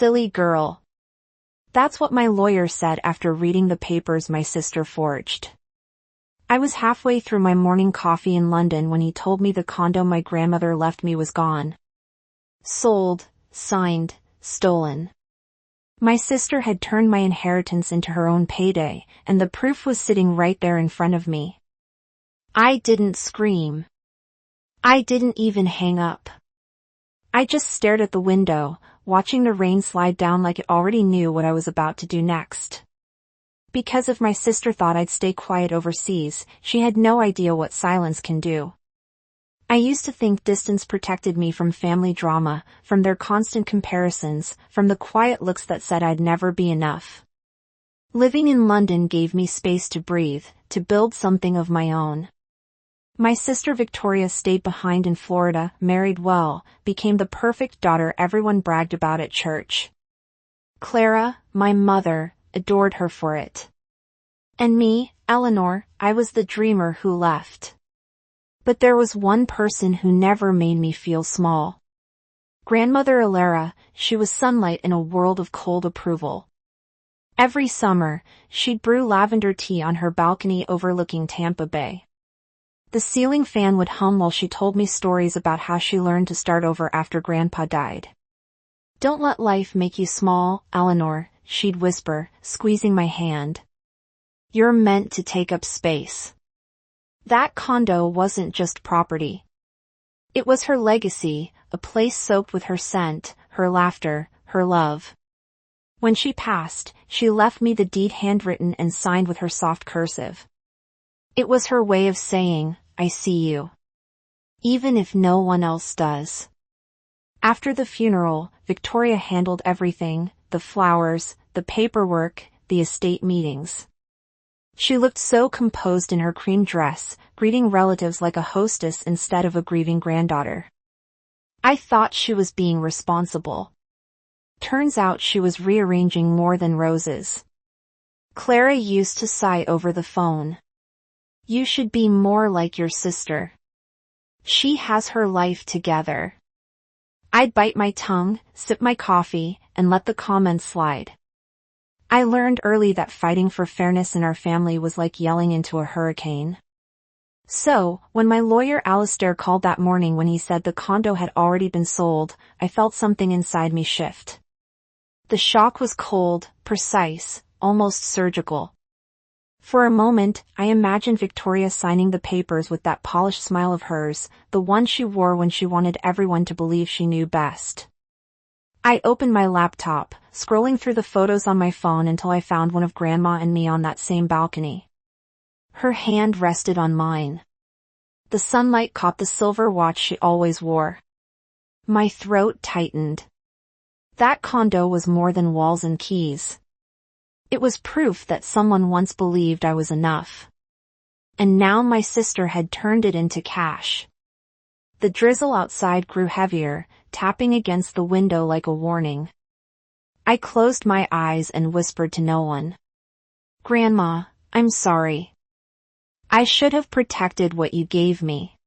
Silly girl. That's what my lawyer said after reading the papers my sister forged. I was halfway through my morning coffee in London when he told me the condo my grandmother left me was gone. Sold, signed, stolen. My sister had turned my inheritance into her own payday, and the proof was sitting right there in front of me. I didn't scream. I didn't even hang up. I just stared at the window, watching the rain slide down like it already knew what I was about to do next. Because if my sister thought I'd stay quiet overseas, she had no idea what silence can do. I used to think distance protected me from family drama, from their constant comparisons, from the quiet looks that said I'd never be enough. Living in London gave me space to breathe, to build something of my own. My sister Victoria stayed behind in Florida, married well, became the perfect daughter everyone bragged about at church. Clara, my mother, adored her for it. And me, Eleanor, I was the dreamer who left. But there was one person who never made me feel small. Grandmother Alara, she was sunlight in a world of cold approval. Every summer, she'd brew lavender tea on her balcony overlooking Tampa Bay. The ceiling fan would hum while she told me stories about how she learned to start over after Grandpa died. "Don't let life make you small, Eleanor," she'd whisper, squeezing my hand. "You're meant to take up space." That condo wasn't just property. It was her legacy, a place soaked with her scent, her laughter, her love. When she passed, she left me the deed handwritten and signed with her soft cursive. It was her way of saying, "I see you. Even if no one else does." After the funeral, Victoria handled everything, the flowers, the paperwork, the estate meetings. She looked so composed in her cream dress, greeting relatives like a hostess instead of a grieving granddaughter. I thought she was being responsible. Turns out she was rearranging more than roses. Clara used to sigh over the phone. "You should be more like your sister. She has her life together." I'd bite my tongue, sip my coffee, and let the comments slide. I learned early that fighting for fairness in our family was like yelling into a hurricane. So, when my lawyer Alistair called that morning when he said the condo had already been sold, I felt something inside me shift. The shock was cold, precise, almost surgical. For a moment, I imagined Victoria signing the papers with that polished smile of hers, the one she wore when she wanted everyone to believe she knew best. I opened my laptop, scrolling through the photos on my phone until I found one of Grandma and me on that same balcony. Her hand rested on mine. The sunlight caught the silver watch she always wore. My throat tightened. That condo was more than walls and keys. It was proof that someone once believed I was enough. And now my sister had turned it into cash. The drizzle outside grew heavier, tapping against the window like a warning. I closed my eyes and whispered to no one. "Grandma, I'm sorry. I should have protected what you gave me."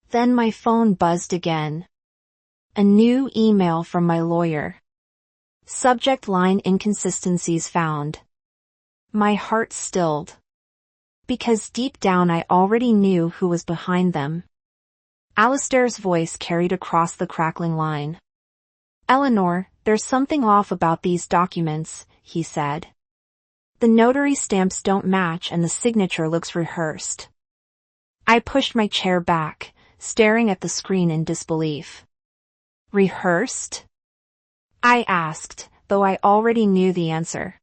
Then my phone buzzed again. A new email from my lawyer. Subject line: inconsistencies found. My heart stilled. Because deep down I already knew who was behind them. Alistair's voice carried across the crackling line. "Eleanor, there's something off about these documents," he said. "The notary stamps don't match and the signature looks rehearsed." I pushed my chair back, staring at the screen in disbelief. "Rehearsed?" I asked, though I already knew the answer.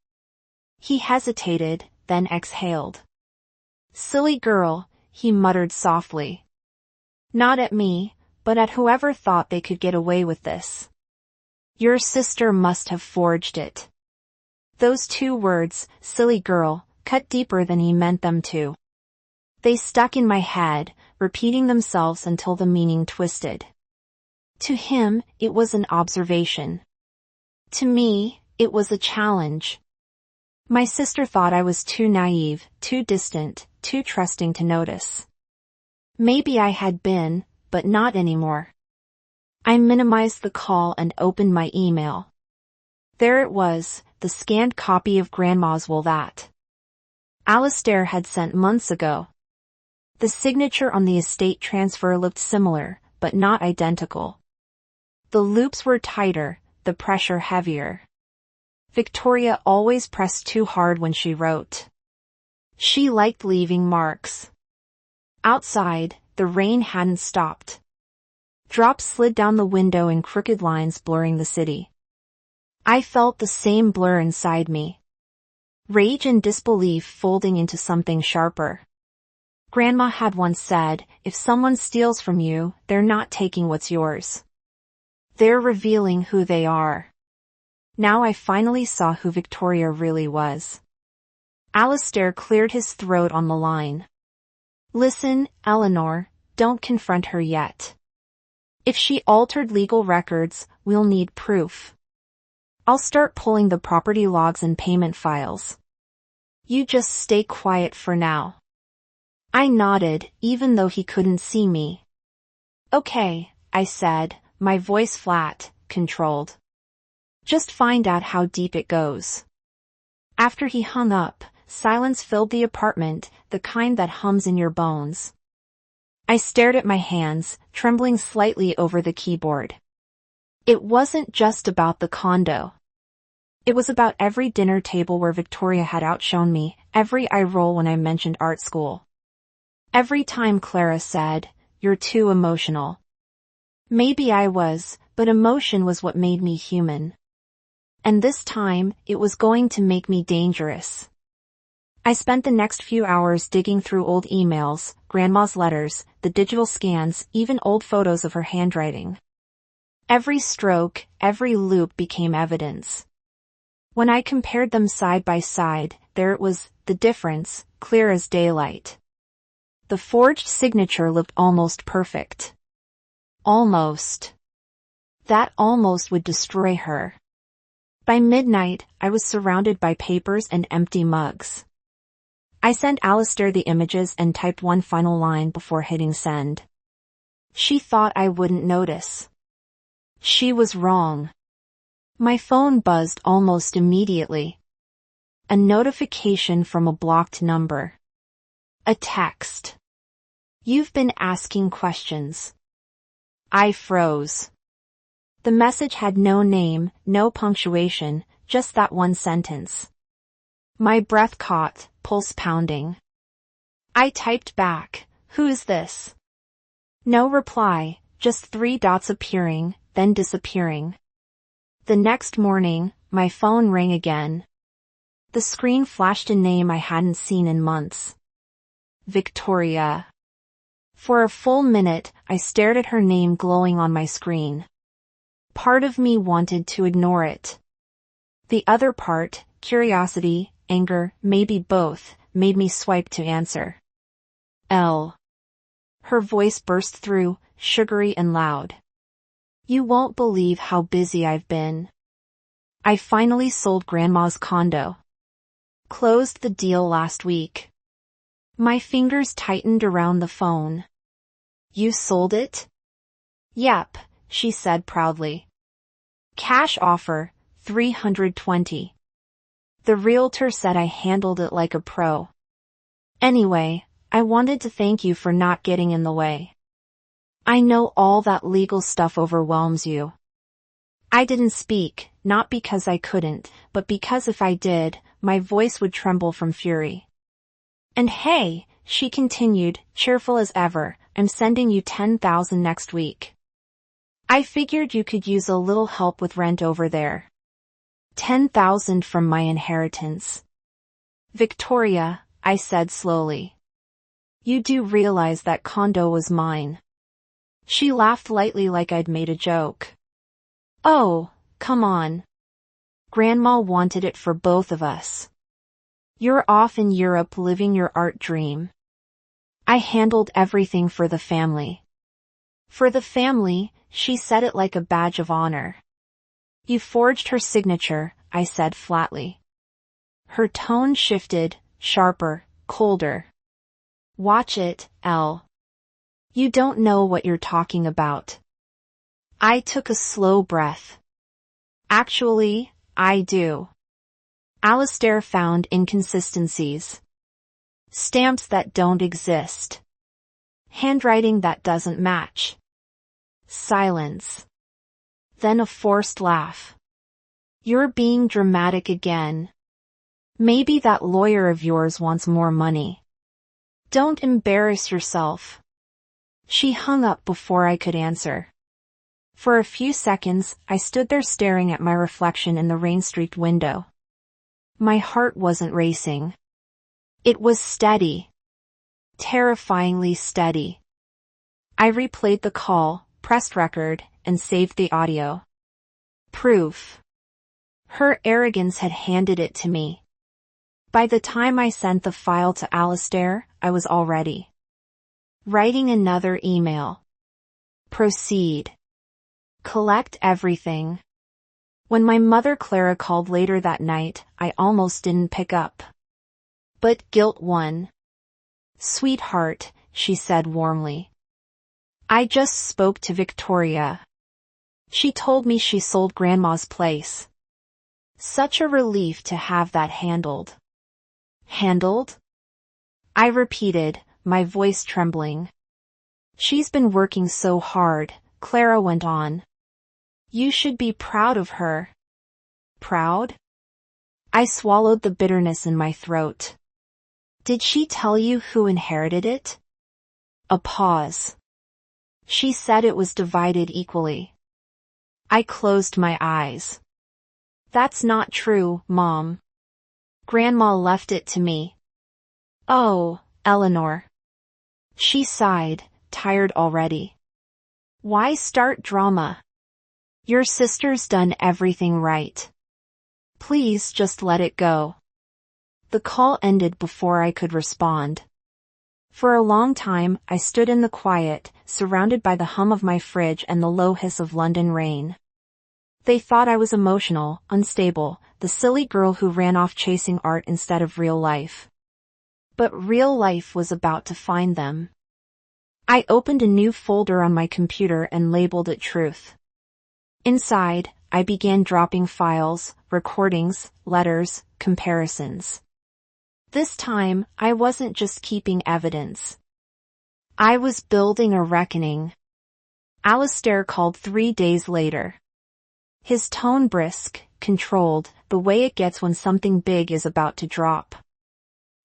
He hesitated, then exhaled. "Silly girl," he muttered softly. "Not at me, but at whoever thought they could get away with this. Your sister must have forged it." Those two words, "silly girl," cut deeper than he meant them to. They stuck in my head, repeating themselves until the meaning twisted. To him, it was an observation. To me, it was a challenge. My sister thought I was too naive, too distant, too trusting to notice. Maybe I had been, but not anymore. I minimized the call and opened my email. There it was, the scanned copy of Grandma's will that Alistair had sent months ago. The signature on the estate transfer looked similar, but not identical. The loops were tighter, the pressure heavier. Victoria always pressed too hard when she wrote. She liked leaving marks. Outside, the rain hadn't stopped. Drops slid down the window in crooked lines blurring the city. I felt the same blur inside me. Rage and disbelief folding into something sharper. Grandma had once said, if someone steals from you, they're not taking what's yours. They're revealing who they are. Now I finally saw who Victoria really was. Alistair cleared his throat on the line. Listen, Eleanor, don't confront her yet. If she altered legal records, we'll need proof. I'll start pulling the property logs and payment files. You just stay quiet for now. I nodded, even though he couldn't see me. Okay, I said, my voice flat, controlled. Just find out how deep it goes. After he hung up, silence filled the apartment, the kind that hums in your bones. I stared at my hands, trembling slightly over the keyboard. It wasn't just about the condo. It was about every dinner table where Victoria had outshone me, every eye roll when I mentioned art school. Every time Clara said, "You're too emotional." Maybe I was, but emotion was what made me human. And this time, it was going to make me dangerous. I spent the next few hours digging through old emails, Grandma's letters, the digital scans, even old photos of her handwriting. Every stroke, every loop became evidence. When I compared them side by side, there it was, the difference, clear as daylight. The forged signature looked almost perfect. Almost. That almost would destroy her. By midnight, I was surrounded by papers and empty mugs. I sent Alistair the images and typed one final line before hitting send. She thought I wouldn't notice. She was wrong. My phone buzzed almost immediately. A notification from a blocked number. A text. You've been asking questions. I froze. The message had no name, no punctuation, just that one sentence. My breath caught, pulse pounding. I typed back, "Who's this?" No reply, just 3 dots appearing, then disappearing. The next morning, my phone rang again. The screen flashed a name I hadn't seen in months. Victoria. For a full minute, I stared at her name glowing on my screen. Part of me wanted to ignore it. The other part, curiosity, anger, maybe both, made me swipe to answer. L. Her voice burst through, sugary and loud. You won't believe how busy I've been. I finally sold Grandma's condo. Closed the deal last week. My fingers tightened around the phone. You sold it? Yep, she said proudly. Cash offer, $320. The realtor said I handled it like a pro. Anyway, I wanted to thank you for not getting in the way. I know all that legal stuff overwhelms you. I didn't speak, not because I couldn't, but because if I did, my voice would tremble from fury. And hey, she continued, cheerful as ever, I'm sending you $10,000 next week. I figured you could use a little help with rent over there. $10,000 from my inheritance. Victoria, I said slowly. You do realize that condo was mine. She laughed lightly like I'd made a joke. Oh, come on. Grandma wanted it for both of us. You're off in Europe living your art dream. I handled everything for the family. For the family, she said it like a badge of honor. You forged her signature, I said flatly. Her tone shifted, sharper, colder. Watch it, Elle. You don't know what you're talking about. I took a slow breath. Actually, I do. Alistair found inconsistencies. Stamps that don't exist. Handwriting that doesn't match. Silence. Then a forced laugh. You're being dramatic again. Maybe that lawyer of yours wants more money. Don't embarrass yourself. She hung up before I could answer. For a few seconds, I stood there staring at my reflection in the rain-streaked window. My heart wasn't racing. It was steady. Terrifyingly steady. I replayed the call, pressed record, and saved the audio. Proof. Her arrogance had handed it to me. By the time I sent the file to Alistair, I was already writing another email. Proceed. Collect everything. When my mother Clara called later that night, I almost didn't pick up. But guilt won. Sweetheart, she said warmly. I just spoke to Victoria. She told me she sold Grandma's place. Such a relief to have that handled. Handled? I repeated, my voice trembling. She's been working so hard, Clara went on. You should be proud of her. Proud? I swallowed the bitterness in my throat. Did she tell you who inherited it? A pause. She said it was divided equally. I closed my eyes. That's not true, Mom. Grandma left it to me. Oh, Eleanor. She sighed, tired already. Why start drama? Your sister's done everything right. Please just let it go. The call ended before I could respond. For a long time, I stood in the quiet, surrounded by the hum of my fridge and the low hiss of London rain. They thought I was emotional, unstable, the silly girl who ran off chasing art instead of real life. But real life was about to find them. I opened a new folder on my computer and labeled it Truth. Inside, I began dropping files, recordings, letters, comparisons. This time, I wasn't just keeping evidence. I was building a reckoning. Alistair called 3 days later. His tone brisk, controlled, the way it gets when something big is about to drop.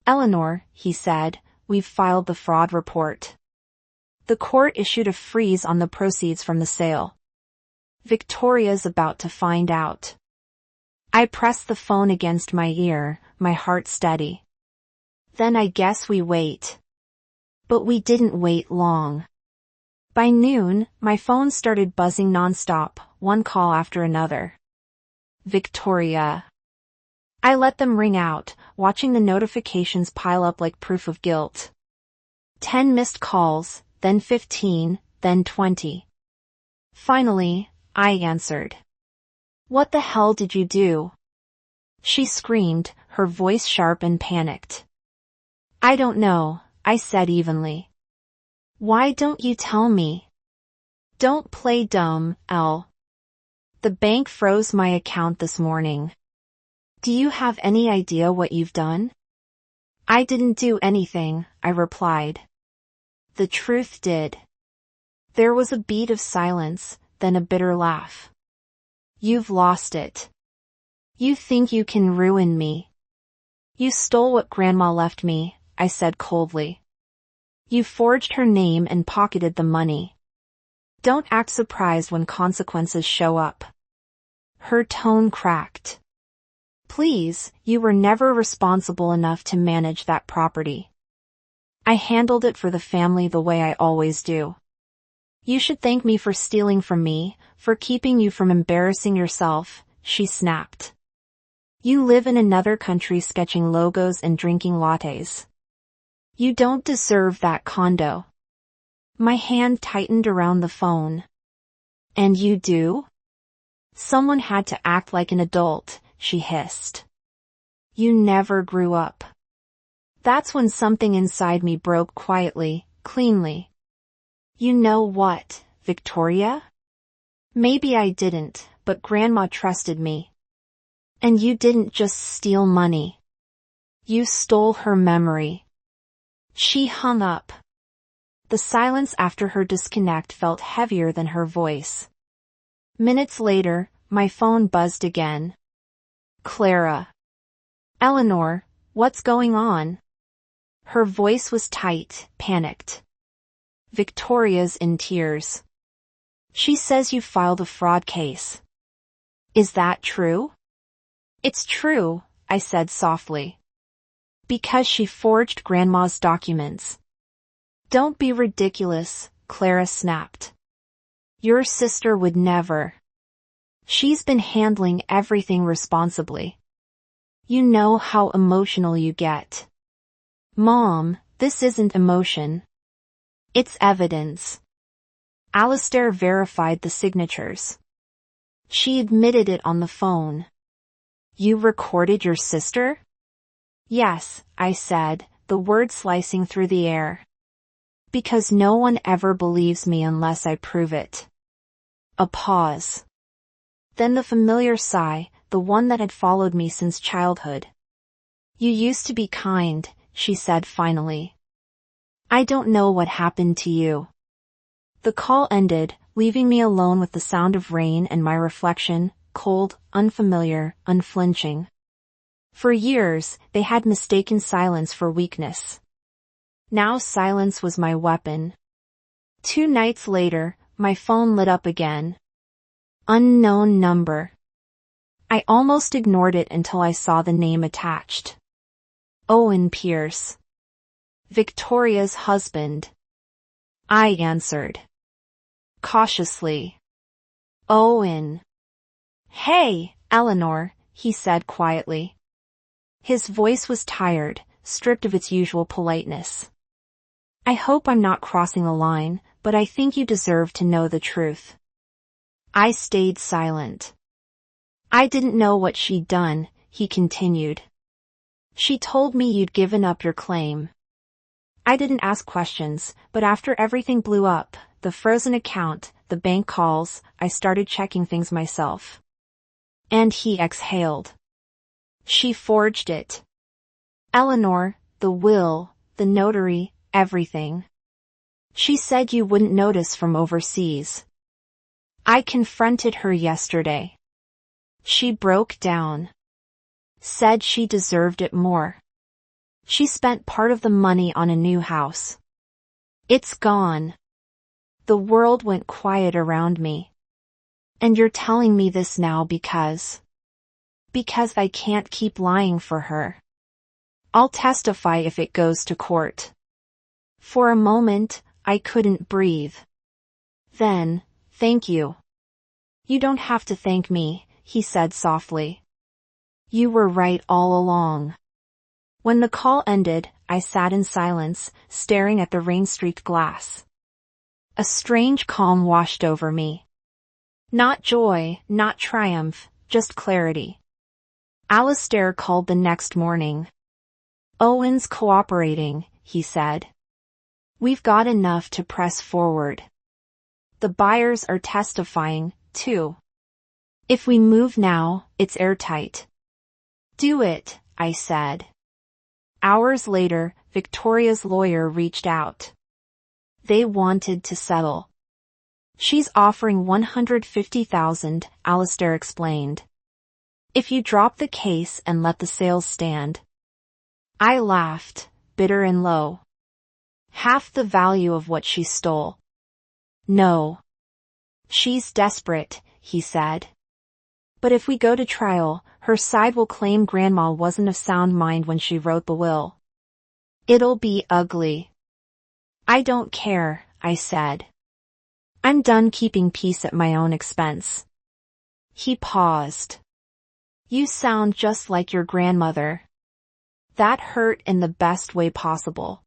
Eleanor, he said, we've filed the fraud report. The court issued a freeze on the proceeds from the sale. Victoria's about to find out. I pressed the phone against my ear, my heart steady. Then I guess we wait. But we didn't wait long. By noon, my phone started buzzing nonstop, one call after another. Victoria. I let them ring out, watching the notifications pile up like proof of guilt. 10 missed calls, then 15, then 20. Finally, I answered. What the hell did you do? She screamed, her voice sharp and panicked. I don't know, I said evenly. Why don't you tell me? Don't play dumb, Elle. The bank froze my account this morning. Do you have any idea what you've done? I didn't do anything, I replied. The truth did. There was a beat of silence, then a bitter laugh. You've lost it. You think you can ruin me. You stole what Grandma left me, I said coldly. You forged her name and pocketed the money. Don't act surprised when consequences show up. Her tone cracked. Please, you were never responsible enough to manage that property. I handled it for the family the way I always do. You should thank me for stealing from me, for keeping you from embarrassing yourself, she snapped. You live in another country sketching logos and drinking lattes. You don't deserve that condo. My hand tightened around the phone. And you do? Someone had to act like an adult, she hissed. You never grew up. That's when something inside me broke quietly, cleanly. You know what, Victoria? Maybe I didn't, but Grandma trusted me. And you didn't just steal money. You stole her memory. She hung up. The silence after her disconnect felt heavier than her voice. Minutes later, my phone buzzed again. Clara. Eleanor, what's going on? Her voice was tight, panicked. Victoria's in tears. She says you filed a fraud case. Is that true? It's true, I said softly. Because she forged Grandma's documents. Don't be ridiculous, Clara snapped. Your sister would never. She's been handling everything responsibly. You know how emotional you get. Mom, this isn't emotion. It's evidence. Alistair verified the signatures. She admitted it on the phone. You recorded your sister? Yes, I said, the word slicing through the air. Because no one ever believes me unless I prove it. A pause. Then the familiar sigh, the one that had followed me since childhood. You used to be kind, she said finally. I don't know what happened to you. The call ended, leaving me alone with the sound of rain and my reflection, cold, unfamiliar, unflinching. For years, they had mistaken silence for weakness. Now silence was my weapon. 2 nights later, my phone lit up again. Unknown number. I almost ignored it until I saw the name attached. Owen Pierce. Victoria's husband. I answered. Cautiously. Owen. Hey, Eleanor, he said quietly. His voice was tired, stripped of its usual politeness. I hope I'm not crossing the line, but I think you deserve to know the truth. I stayed silent. I didn't know what she'd done, he continued. She told me you'd given up your claim. I didn't ask questions, but after everything blew up, the frozen account, the bank calls, I started checking things myself. And he exhaled. She forged it. Eleanor, the will, the notary, everything. She said you wouldn't notice from overseas. I confronted her yesterday. She broke down. Said she deserved it more. She spent part of the money on a new house. It's gone. The world went quiet around me. And you're telling me this now because I can't keep lying for her. I'll testify if it goes to court. For a moment, I couldn't breathe. Then, thank you. You don't have to thank me, he said softly. You were right all along. When the call ended, I sat in silence, staring at the rain-streaked glass. A strange calm washed over me. Not joy, not triumph, just clarity. Alistair called the next morning. Owen's cooperating, he said. We've got enough to press forward. The buyers are testifying, too. If we move now, it's airtight. Do it, I said. Hours later, Victoria's lawyer reached out. They wanted to settle. She's offering $150,000, Alistair explained. If you drop the case and let the sales stand. I laughed, bitter and low. Half the value of what she stole. No. She's desperate, he said. But if we go to trial, her side will claim Grandma wasn't of sound mind when she wrote the will. It'll be ugly. I don't care, I said. I'm done keeping peace at my own expense. He paused. You sound just like your grandmother. That hurt in the best way possible.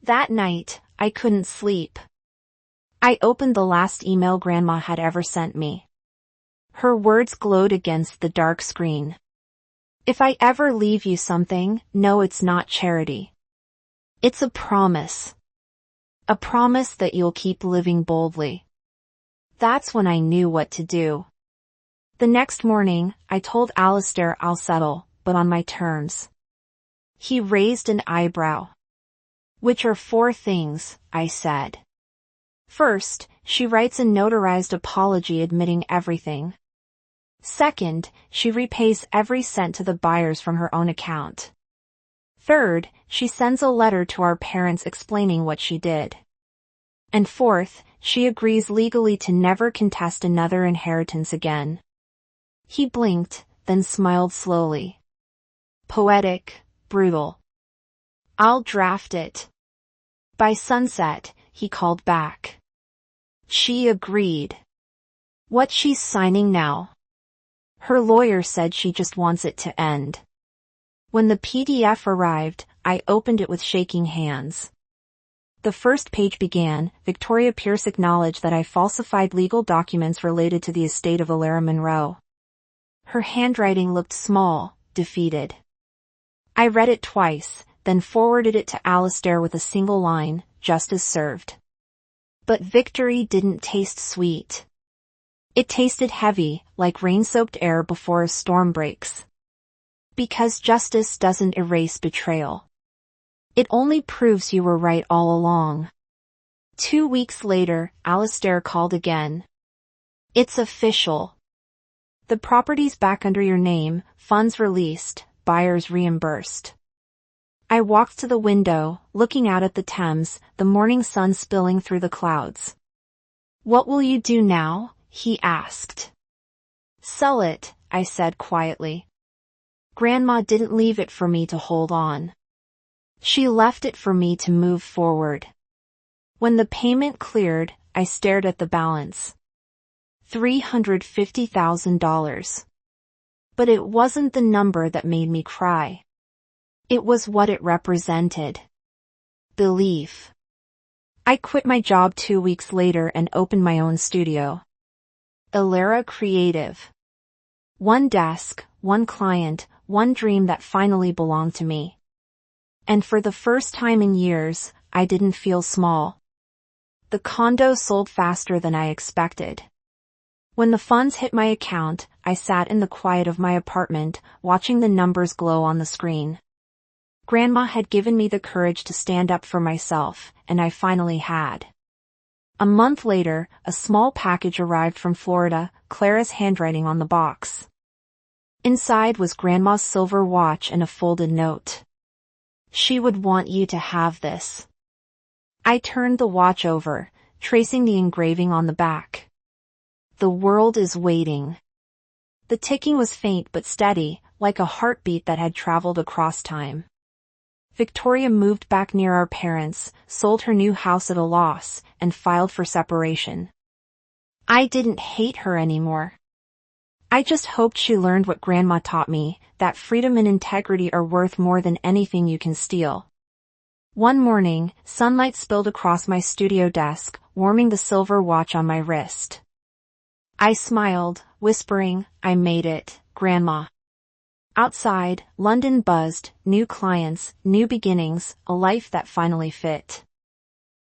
That night, I couldn't sleep. I opened the last email Grandma had ever sent me. Her words glowed against the dark screen. If I ever leave you something, know it's not charity. It's a promise. A promise that you'll keep living boldly. That's when I knew what to do. The next morning, I told Alistair I'll settle, but on my terms. He raised an eyebrow. Which are 4 things, I said. First, she writes a notarized apology admitting everything. Second, she repays every cent to the buyers from her own account. Third, she sends a letter to our parents explaining what she did. And fourth, she agrees legally to never contest another inheritance again. He blinked, then smiled slowly. Poetic, brutal. I'll draft it. By sunset, he called back. She agreed. What she's signing now? Her lawyer said she just wants it to end. When the PDF arrived, I opened it with shaking hands. The first page began, Victoria Pierce acknowledged that I falsified legal documents related to the estate of Alara Monroe. Her handwriting looked small, defeated. I read it twice, then forwarded it to Alistair with a single line, justice served. But victory didn't taste sweet. It tasted heavy, like rain-soaked air before a storm breaks. Because justice doesn't erase betrayal. It only proves you were right all along. 2 weeks later, Alistair called again. It's official. The property's back under your name, funds released, buyers reimbursed. I walked to the window, looking out at the Thames, the morning sun spilling through the clouds. What will you do now? He asked. Sell it, I said quietly. Grandma didn't leave it for me to hold on. She left it for me to move forward. When the payment cleared, I stared at the balance. $350,000. But it wasn't the number that made me cry. It was what it represented. Belief. I quit my job 2 weeks later and opened my own studio. Alara Creative. 1 desk, 1 client, 1 dream that finally belonged to me. And for the first time in years, I didn't feel small. The condo sold faster than I expected. When the funds hit my account, I sat in the quiet of my apartment, watching the numbers glow on the screen. Grandma had given me the courage to stand up for myself, and I finally had. A month later, a small package arrived from Florida, Clara's handwriting on the box. Inside was Grandma's silver watch and a folded note. She would want you to have this. I turned the watch over, tracing the engraving on the back. The world is waiting. The ticking was faint but steady, like a heartbeat that had traveled across time. Victoria moved back near our parents, sold her new house at a loss, and filed for separation. I didn't hate her anymore. I just hoped she learned what Grandma taught me, that freedom and integrity are worth more than anything you can steal. One morning, sunlight spilled across my studio desk, warming the silver watch on my wrist. I smiled, whispering, I made it, Grandma. Outside, London buzzed, new clients, new beginnings, a life that finally fit.